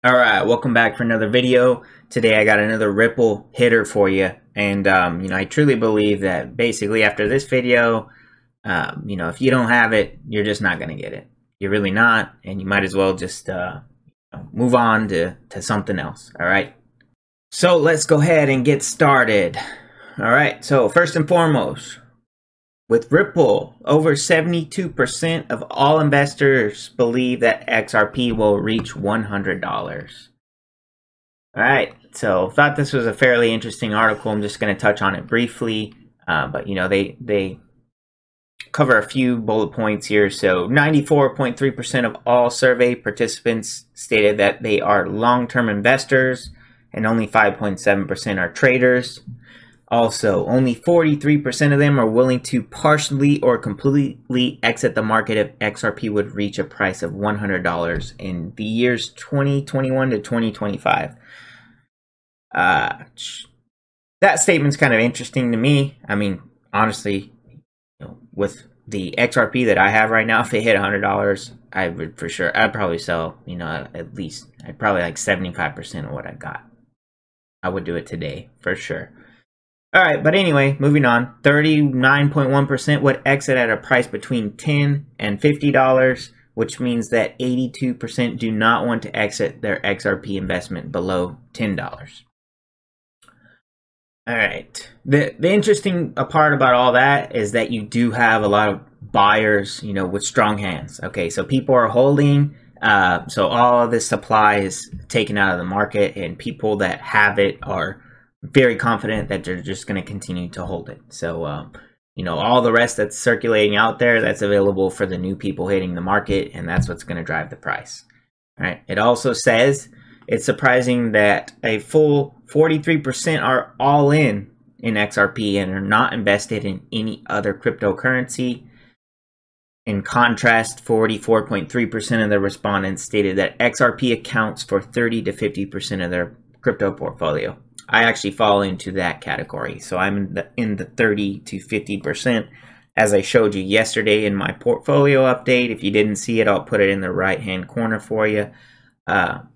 All right, welcome back for another video. Today I got another Ripple hitter for you, and I truly believe that basically after this video, if you don't have it, you're just not gonna get it. You're really not, and you might as well just move on to something else. All right. So let's go ahead and get started. All right. So first and foremost, with Ripple, over 72% of all investors believe that XRP will reach $100. All right, so thought this was a fairly interesting article. I'm just going to touch on it briefly, but they cover a few bullet points here. So 94.3% of all survey participants stated that they are long-term investors, and only 5.7% are traders. Also, only 43% of them are willing to partially or completely exit the market if XRP would reach a price of $100 in the years 2021 to 2025. That statement's kind of interesting to me. I mean, honestly, with the XRP that I have right now, if it hit $100, I would for sure, I'd probably sell, at least, I'd probably like 75% of what I got. I would do it today, for sure. All right, but anyway, moving on. 39.1% would exit at a price between $10 and $50, which means that 82% do not want to exit their XRP investment below $10. All right. The interesting part about all that is that you do have a lot of buyers, with strong hands. Okay, so people are holding. So all of this supply is taken out of the market, and people that have it are very confident that they're just going to continue to hold it. So, all the rest that's circulating out there, that's available for the new people hitting the market, and that's what's going to drive the price. All right. It also says it's surprising that a full 43% are all in XRP and are not invested in any other cryptocurrency. In contrast, 44.3% of the respondents stated that XRP accounts for 30 to 50% of their crypto portfolio. I actually fall into that category. So I'm in the 30 to 50%, as I showed you yesterday in my portfolio update. If you didn't see it, I'll put it in the right-hand corner for you. I'm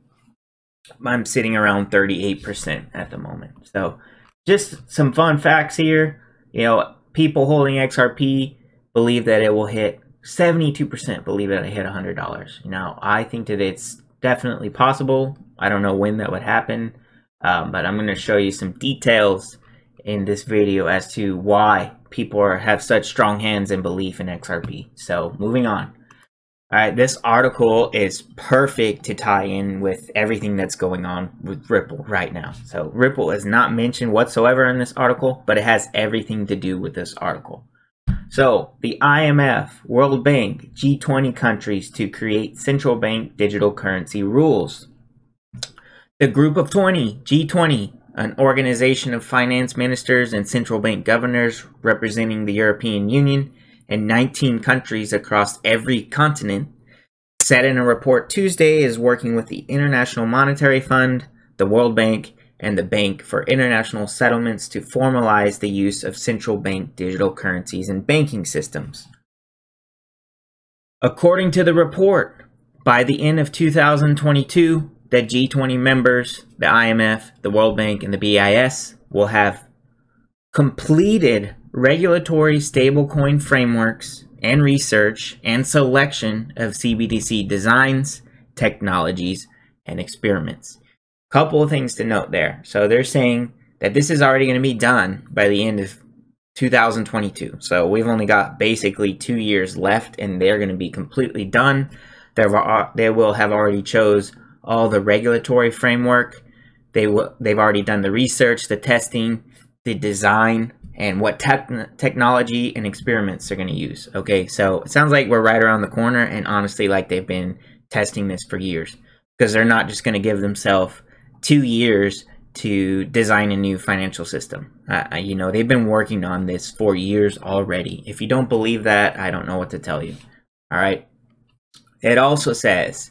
sitting around 38% at the moment. So just some fun facts here. People holding XRP believe that it will hit, 72% believe that it hit $100. Now, I think that it's definitely possible. I don't know when that would happen. But I'm going to show you some details in this video as to why people have such strong hands and belief in XRP. So moving on. All right, this article is perfect to tie in with everything that's going on with Ripple right now. So Ripple is not mentioned whatsoever in this article, but it has everything to do with this article. So the IMF, World Bank, G20 countries to create central bank digital currency rules. The Group of 20, G20, an organization of finance ministers and central bank governors representing the European Union and 19 countries across every continent, said in a report Tuesday is working with the International Monetary Fund, the World Bank, and the Bank for International Settlements to formalize the use of central bank digital currencies in banking systems. According to the report, by the end of 2022, the G20 members, the IMF, the World Bank, and the BIS will have completed regulatory stablecoin frameworks and research and selection of CBDC designs, technologies, and experiments. Couple of things to note there. So they're saying that this is already going to be done by the end of 2022. So we've only got basically 2 years left, and they're going to be completely done. They will have already chose all the regulatory framework. They've already done the research, the testing, the design, and what technology and experiments they're going to use. Okay, so it sounds like we're right around the corner, and honestly, like they've been testing this for years, because they're not just going to give themselves 2 years to design a new financial system. They've been working on this for years already. If you don't believe that, I don't know what to tell you. All right. It also says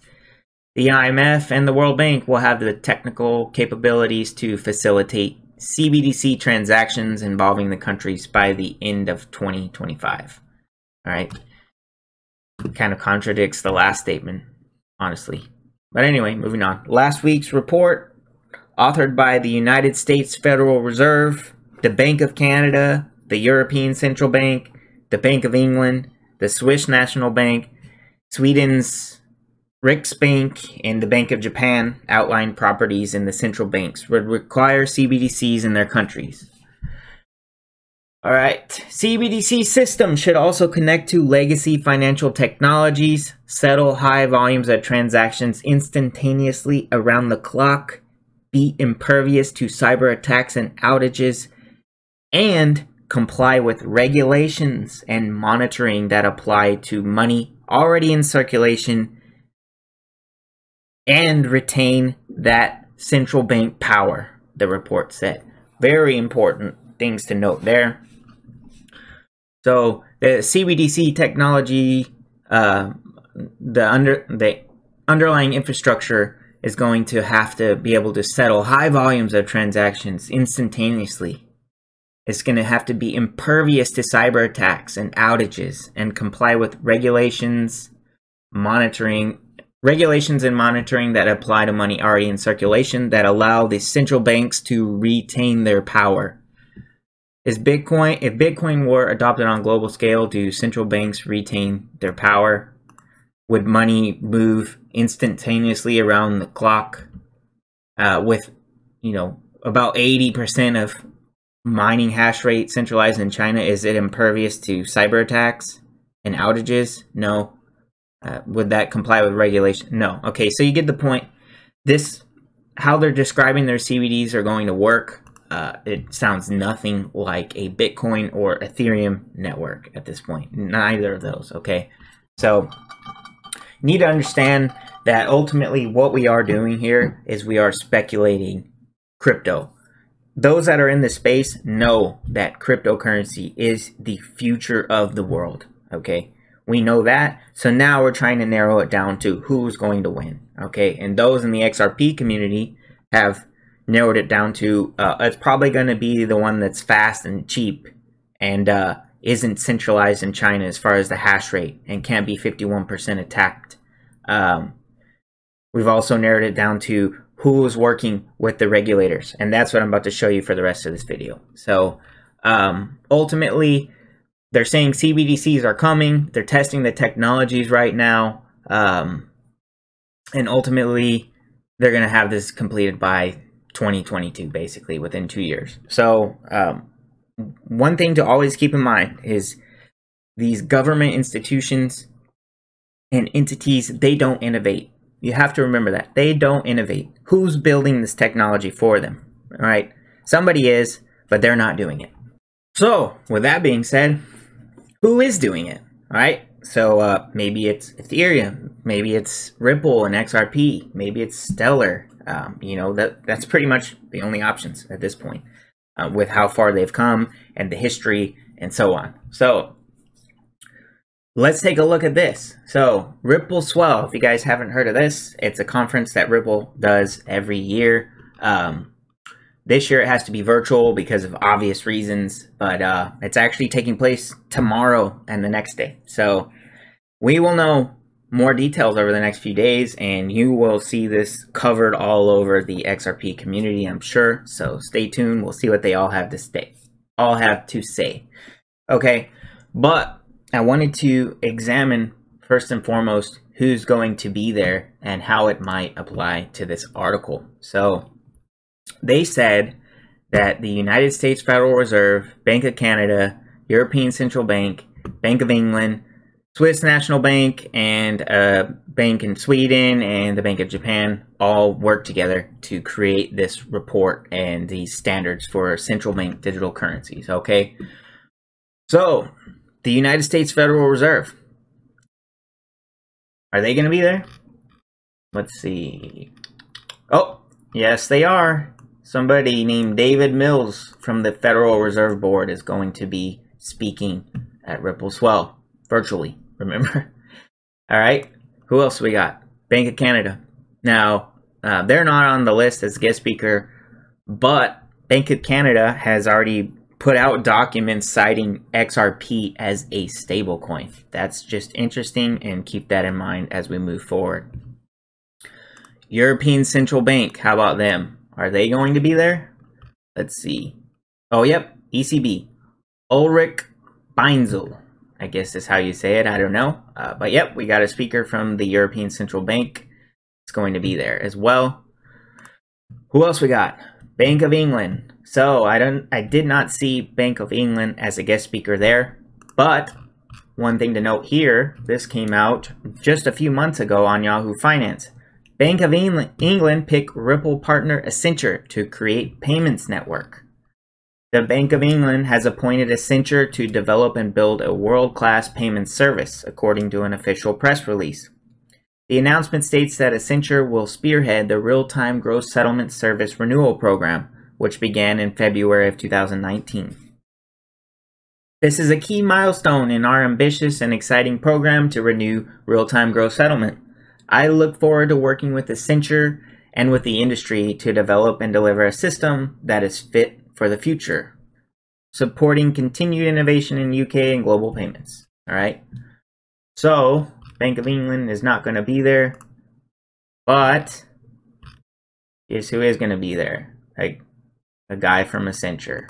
the IMF and the World Bank will have the technical capabilities to facilitate CBDC transactions involving the countries by the end of 2025. All right. Kind of contradicts the last statement, honestly. But anyway, moving on. Last week's report, authored by the United States Federal Reserve, the Bank of Canada, the European Central Bank, the Bank of England, the Swiss National Bank, Sweden's Riksbank, and the Bank of Japan outlined properties in the central banks would require CBDCs in their countries. Alright, CBDC systems should also connect to legacy financial technologies, settle high volumes of transactions instantaneously around the clock, be impervious to cyber attacks and outages, and comply with regulations and monitoring that apply to money already in circulation, and retain that central bank power, the report said. Very important things to note there. So the CBDC technology, the underlying infrastructure is going to have to be able to settle high volumes of transactions instantaneously. It's going to have to be impervious to cyber attacks and outages, and comply with regulations and monitoring that apply to money already in circulation that allow the central banks to retain their power. If Bitcoin were adopted on a global scale, do central banks retain their power? Would money move instantaneously around the clock? With, about 80% of mining hash rate centralized in China, is it impervious to cyber attacks and outages? No. Would that comply with regulation? No. Okay, so you get the point. How they're describing their CBDs are going to work. It sounds nothing like a Bitcoin or Ethereum network at this point. Neither of those, okay? So, you need to understand that ultimately what we are doing here is we are speculating crypto. Those that are in the space know that cryptocurrency is the future of the world, okay? We know that, so now we're trying to narrow it down to who's going to win, okay? And those in the XRP community have narrowed it down to it's probably going to be the one that's fast and cheap and isn't centralized in China as far as the hash rate and can't be 51% attacked. We've also narrowed it down to who is working with the regulators, and that's what I'm about to show you for the rest of this video. So ultimately, they're saying CBDCs are coming. They're testing the technologies right now, and ultimately they're going to have this completed by 2022, basically within 2 years. So one thing to always keep in mind is these government institutions and entities, they don't innovate. You have to remember that. They don't innovate. Who's building this technology for them? All right? Somebody is, but they're not doing it. So with that being said, who is doing it? All right? So maybe it's Ethereum, maybe it's Ripple and XRP, maybe it's Stellar. That's pretty much the only options at this point, with how far they've come and the history and so on. So let's take a look at this. So Ripple Swell, if you guys haven't heard of this, it's a conference that Ripple does every year. This year it has to be virtual because of obvious reasons, but it's actually taking place tomorrow and the next day. So we will know more details over the next few days, and you will see this covered all over the XRP community, I'm sure. So stay tuned. We'll see what they all have to say. Okay, but I wanted to examine first and foremost who's going to be there and how it might apply to this article. So they said that the United States Federal Reserve, Bank of Canada, European Central Bank, Bank of England, Swiss National Bank, and a bank in Sweden, and the Bank of Japan all work together to create this report and these standards for central bank digital currencies, okay? So, the United States Federal Reserve. Are they going to be there? Let's see. Oh, yes, they are. Somebody named David Mills from the Federal Reserve Board is going to be speaking at Ripple Swell virtually, remember? All right. Who else we got? Bank of Canada. Now, they're not on the list as guest speaker, but Bank of Canada has already put out documents citing XRP as a stablecoin. That's just interesting, and keep that in mind as we move forward. European Central Bank, how about them? Are they going to be there? Let's see. Oh, yep, ECB. Ulrich Beinzel, I guess is how you say it. I don't know. But yep, we got a speaker from the European Central Bank. It's going to be there as well. Who else we got? Bank of England. So I did not see Bank of England as a guest speaker there. But one thing to note here, this came out just a few months ago on Yahoo Finance. Bank of England picked Ripple partner Accenture to create payments network. The Bank of England has appointed Accenture to develop and build a world-class payment service, according to an official press release. The announcement states that Accenture will spearhead the real-time gross settlement service renewal program, which began in February of 2019. This is a key milestone in our ambitious and exciting program to renew real-time gross settlement. I look forward to working with Accenture and with the industry to develop and deliver a system that is fit for the future, supporting continued innovation in UK and global payments. All right. So Bank of England is not going to be there, but guess who is going to be there? Like a guy from Accenture.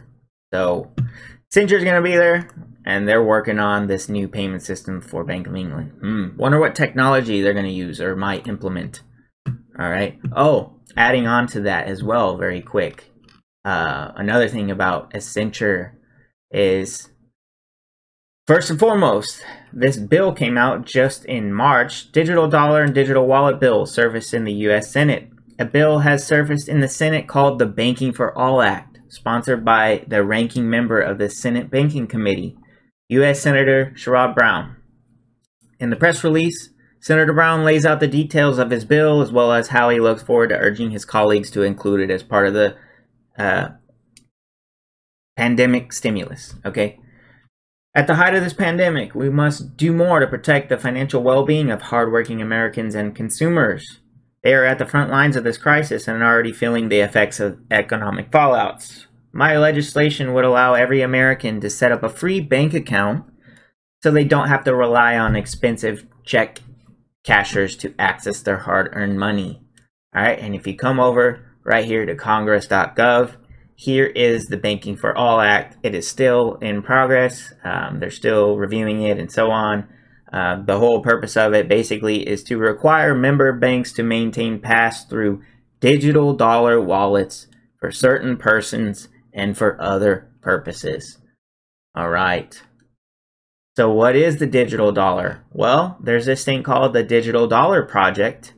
So Accenture is going to be there, and they're working on this new payment system for Bank of England. Wonder what technology they're going to use or might implement. All right. Oh, adding on to that as well, very quick. Another thing about Accenture is, first and foremost, this bill came out just in March. Digital dollar and digital wallet bill surfaced in the U.S. Senate. A bill has surfaced in the Senate called the Banking for All Act, sponsored by the ranking member of the Senate Banking Committee, U.S. Senator Sherrod Brown. In the press release, Senator Brown lays out the details of his bill, as well as how he looks forward to urging his colleagues to include it as part of the pandemic stimulus. Okay. At the height of this pandemic, we must do more to protect the financial well-being of hardworking Americans and consumers. They are at the front lines of this crisis and are already feeling the effects of economic fallouts. My legislation would allow every American to set up a free bank account so they don't have to rely on expensive check cashers to access their hard-earned money. All right, and if you come over right here to congress.gov, here is the Banking for All Act. It is still in progress. They're still reviewing it and so on. The whole purpose of it basically is to require member banks to maintain pass-through digital dollar wallets for certain persons and for other purposes. All right. So what is the digital dollar? Well, there's this thing called the Digital Dollar Project,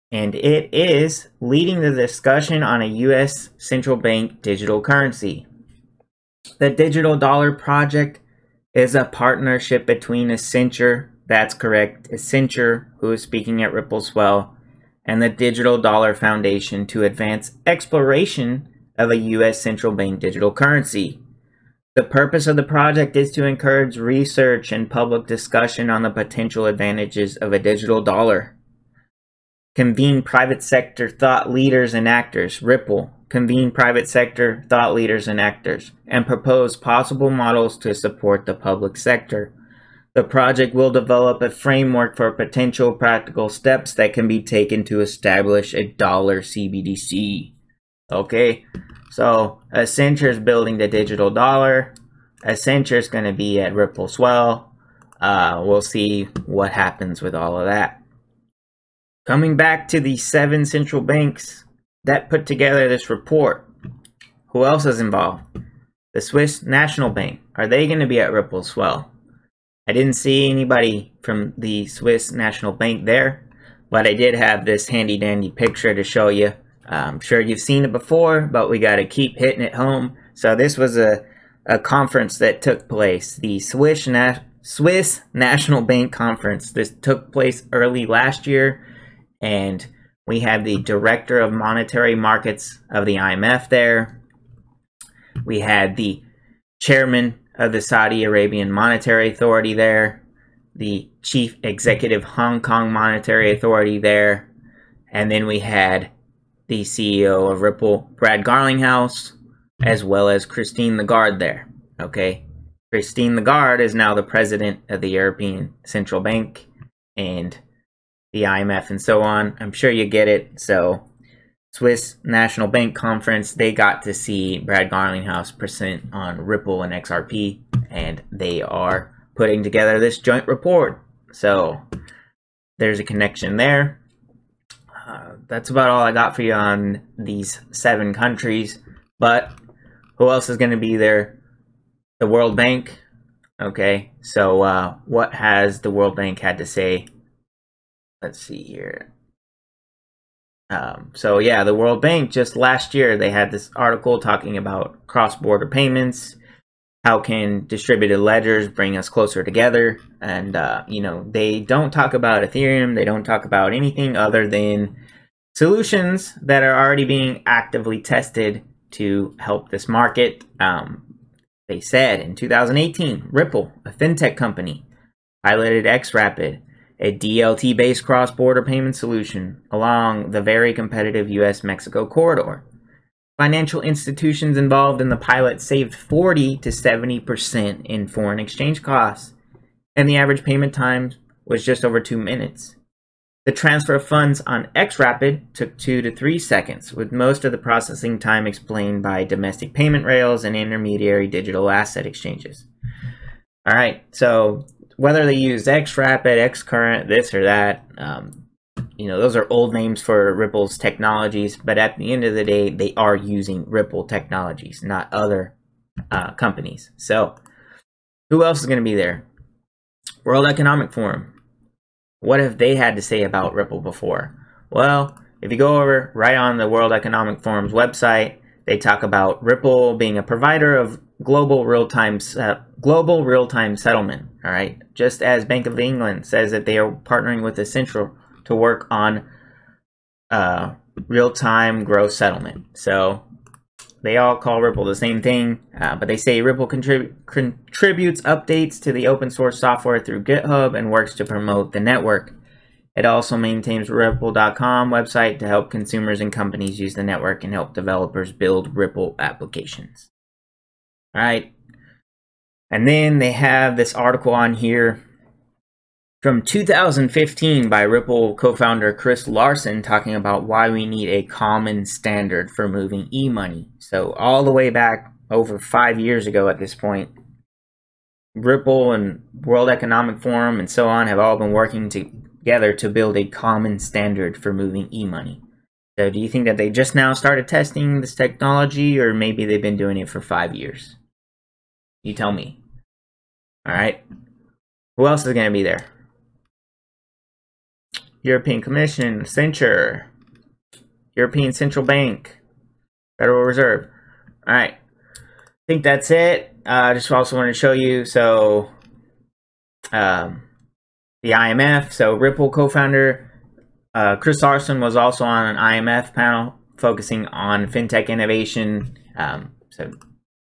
and it is leading the discussion on a U.S. central bank digital currency. The Digital Dollar Project is a partnership between Accenture, that's correct, Accenture, who is speaking at Ripple Swell, and the Digital Dollar Foundation to advance exploration of a U.S. central bank digital currency. The purpose of the project is to encourage research and public discussion on the potential advantages of a digital dollar. Convene private sector thought leaders and actors, Ripple, convene private sector thought leaders and actors, and propose possible models to support the public sector. The project will develop a framework for potential practical steps that can be taken to establish a dollar CBDC. Okay, so Accenture is building the digital dollar. Accenture is going to be at Ripple Swell. We'll see what happens with all of that. Coming back to the 7 central banks that put together this report, who else is involved? The Swiss National Bank. Are they going to be at Ripple Swell? I didn't see anybody from the Swiss National Bank there, but I did have this handy dandy picture to show you. I'm sure you've seen it before, but we got to keep hitting it home. So this was a conference that took place, the Swiss National Bank Conference. This took place early last year, and we had the Director of Monetary Markets of the IMF there. We had the Chairman of the Saudi Arabian Monetary Authority there, the Chief Executive Hong Kong Monetary Authority there, and then we had the CEO of Ripple, Brad Garlinghouse, as well as Christine Lagarde there. Okay, Christine Lagarde is now the president of the European Central Bank, and the IMF and so on. I'm sure you get it. So Swiss National Bank Conference, they got to see Brad Garlinghouse present on Ripple and XRP, and they are putting together this joint report. So there's a connection there. That's about all I got for you on these 7 countries. But who else is going to be there? The World Bank. Okay, so what has the World Bank had to say? Let's see here. So yeah, the World Bank, just last year, they had this article talking about cross-border payments. How can distributed ledgers bring us closer together? And, you know, they don't talk about Ethereum. They don't talk about anything other than solutions that are already being actively tested to help this market. They said in 2018, Ripple, a fintech company, piloted XRapid, a DLT-based cross-border payment solution along the very competitive US-Mexico corridor. Financial institutions involved in the pilot saved 40 to 70% in foreign exchange costs, and the average payment time was just over 2 minutes. The transfer of funds on XRapid took 2 to 3 seconds, with most of the processing time explained by domestic payment rails and intermediary digital asset exchanges. All right, so whether they use XRapid, XCurrent, this or that, you know, those are old names for Ripple's technologies, but at the end of the day, they are using Ripple technologies, not other companies. So who else is going to be there? World Economic Forum. What have they had to say about Ripple before? Well, if you go over right on the World Economic Forum's website, they talk about Ripple being a provider of global real-time settlement. All right, just as Bank of England says that they are partnering with Essential to work on real-time gross settlement. So they all call Ripple the same thing, but they say Ripple contributes updates to the open source software through GitHub and works to promote the network. It also maintains Ripple.com website to help consumers and companies use the network and help developers build Ripple applications. All right. And then they have this article on here from 2015 by Ripple co-founder Chris Larsen talking about why we need a common standard for moving e-money. So all the way back over 5 years ago at this point, Ripple and World Economic Forum and so on have all been working together to build a common standard for moving e-money. So do you think that they just now started testing this technology, or maybe they've been doing it for 5 years? You tell me. All right. Who else is going to be there? European Commission, Accenture, European Central Bank, Federal Reserve. All right, I think that's it. Just also want to show you, so the IMF, so Ripple co-founder Chris Larsen was also on an IMF panel focusing on fintech innovation. So,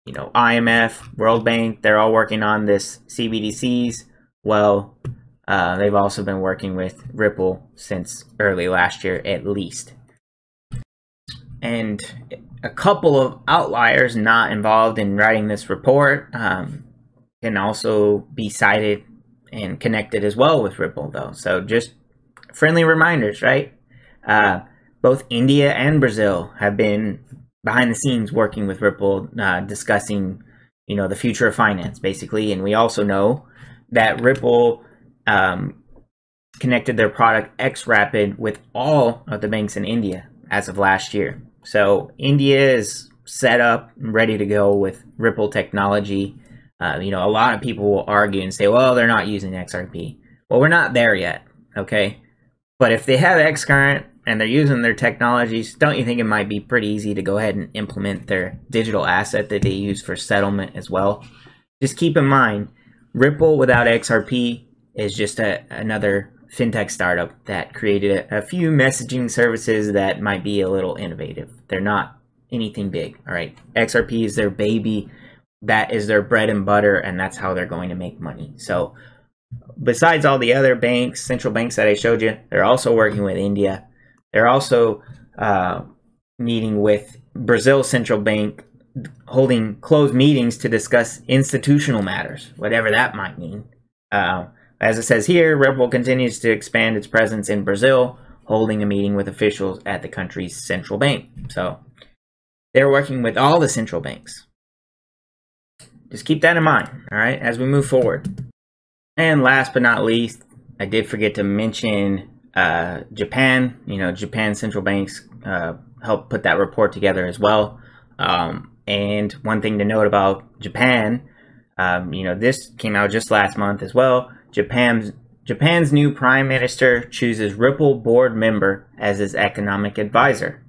you know, IMF, World Bank, they're all working on this CBDCs. Well, they've also been working with Ripple since early last year, at least. And a couple of outliers not involved in writing this report can also be cited and connected as well with Ripple, though. So just friendly reminders, right? Both India and Brazil have been behind the scenes working with Ripple, discussing, you know, the future of finance, basically. And we also know that Ripple connected their product XRapid with all of the banks in India as of last year. So India is set up and ready to go with Ripple technology. You know, a lot of people will argue and say, well, they're not using XRP. Well, we're not there yet, okay? But if they have XCurrent and they're using their technologies, don't you think it might be pretty easy to go ahead and implement their digital asset that they use for settlement as well? Just keep in mind, Ripple without XRP is just another fintech startup that created a few messaging services that might be a little innovative. They're not anything big, all right? XRP is their baby. That is their bread and butter, and that's how they're going to make money. So besides all the other banks, central banks that I showed you, they're also working with India. They're also meeting with Brazil Central Bank, holding closed meetings to discuss institutional matters, whatever that might mean. as it says here, Ripple continues to expand its presence in Brazil, holding a meeting with officials at the country's central bank. So they're working with all the central banks. Just keep that in mind, all right, as we move forward. And last but not least, I did forget to mention Japan. You know, Japan central banks helped put that report together as well. And one thing to note about Japan, you know, this came out just last month as well. Japan's new prime minister chooses Ripple board member as his economic advisor.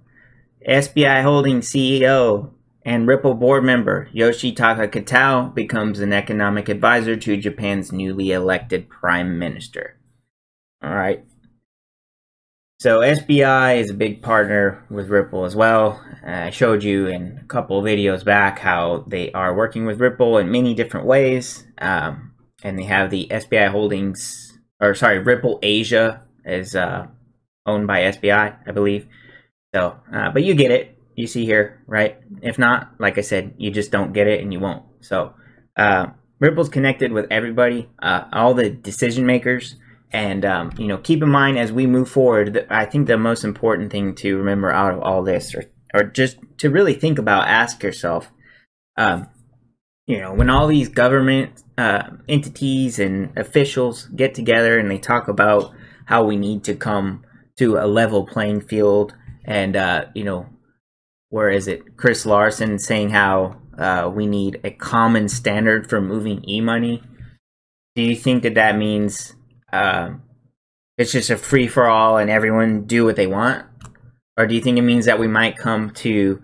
SBI Holdings CEO and Ripple board member Yoshitaka Kitao becomes an economic advisor to Japan's newly elected prime minister. All right. So SBI is a big partner with Ripple as well. I showed you in a couple of videos back how they are working with Ripple in many different ways. And they have the SBI Holdings, or sorry, Ripple Asia is owned by SBI, I believe. So, but you get it. You see here, right? If not, like I said, you just don't get it and you won't. So Ripple's connected with everybody, all the decision makers. And, you know, keep in mind as we move forward, I think the most important thing to remember out of all this, or just to really think about, ask yourself, you know, when all these government entities and officials get together and they talk about how we need to come to a level playing field, and, you know, where is it? Chris Larson saying how we need a common standard for moving e-money. Do you think that that means it's just a free-for-all and everyone do what they want? Or do you think it means that we might come to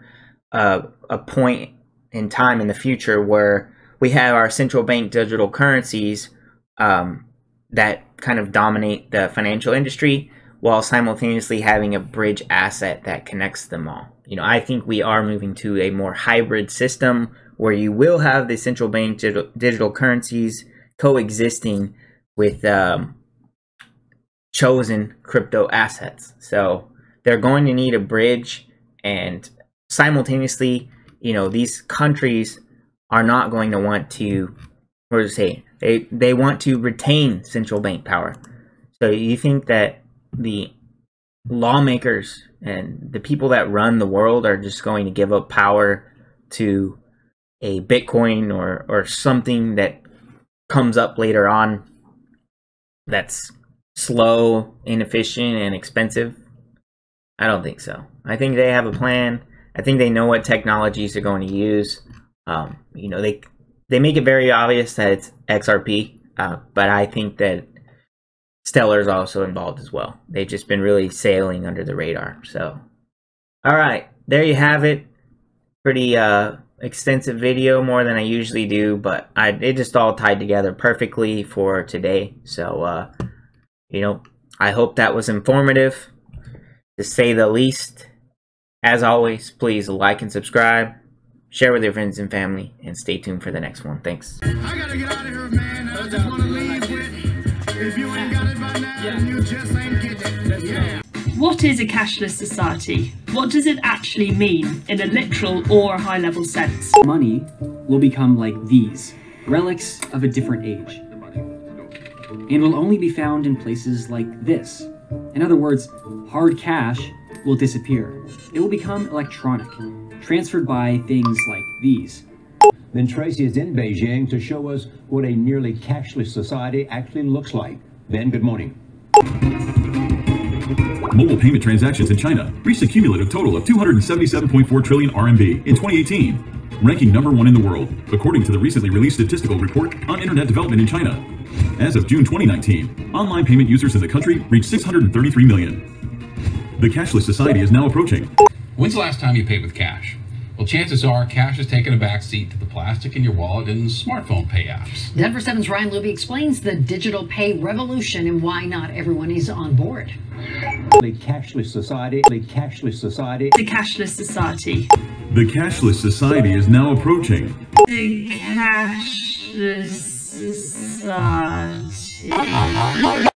a point in time in the future where we have our central bank digital currencies that kind of dominate the financial industry while simultaneously having a bridge asset that connects them all? You know, I think we are moving to a more hybrid system where you will have the central bank digital currencies coexisting with chosen crypto assets. So they're going to need a bridge, and simultaneously, you know, these countries are not going to want to, what to say, they want to retain central bank power. So you think that the lawmakers and the people that run the world are just going to give up power to a Bitcoin or something that comes up later on that's slow, inefficient, and expensive? I don't think so. I think they have a plan. I think they know what technologies they're going to use. You know, they make it very obvious that it's XRP, but I think that Stellar's also involved as well. They've just been really sailing under the radar. So, all right, there you have it. Pretty extensive video, more than I usually do, but it just all tied together perfectly for today. So, you know, I hope that was informative, to say the least. As always, please like and subscribe, share with your friends and family, and stay tuned for the next one. Thanks. I gotta get out of here, man. I just want to leave with, if you ain't got it by now, you just ain't get it. Yeah. What is a cashless society? What does it actually mean in a literal or high-level sense? Money will become like these, relics of a different age, and will only be found in places like this. In other words, hard cash will disappear. It will become electronic, transferred by things like these. Then Tracy is in Beijing to show us what a nearly cashless society actually looks like. Ben, good morning. Mobile payment transactions in China reached a cumulative total of 277.4 trillion RMB in 2018, ranking #1 in the world, according to the recently released statistical report on internet development in China. As of June 2019, online payment users in the country reached 633 million. The cashless society is now approaching. When's the last time you paid with cash? Well, chances are cash has taken a backseat to the plastic in your wallet and smartphone pay apps. Denver 7's Ryan Luby explains the digital pay revolution and why not everyone is on board. The cashless society, the cashless society. The cashless society. The cashless society is now approaching. The cashless society.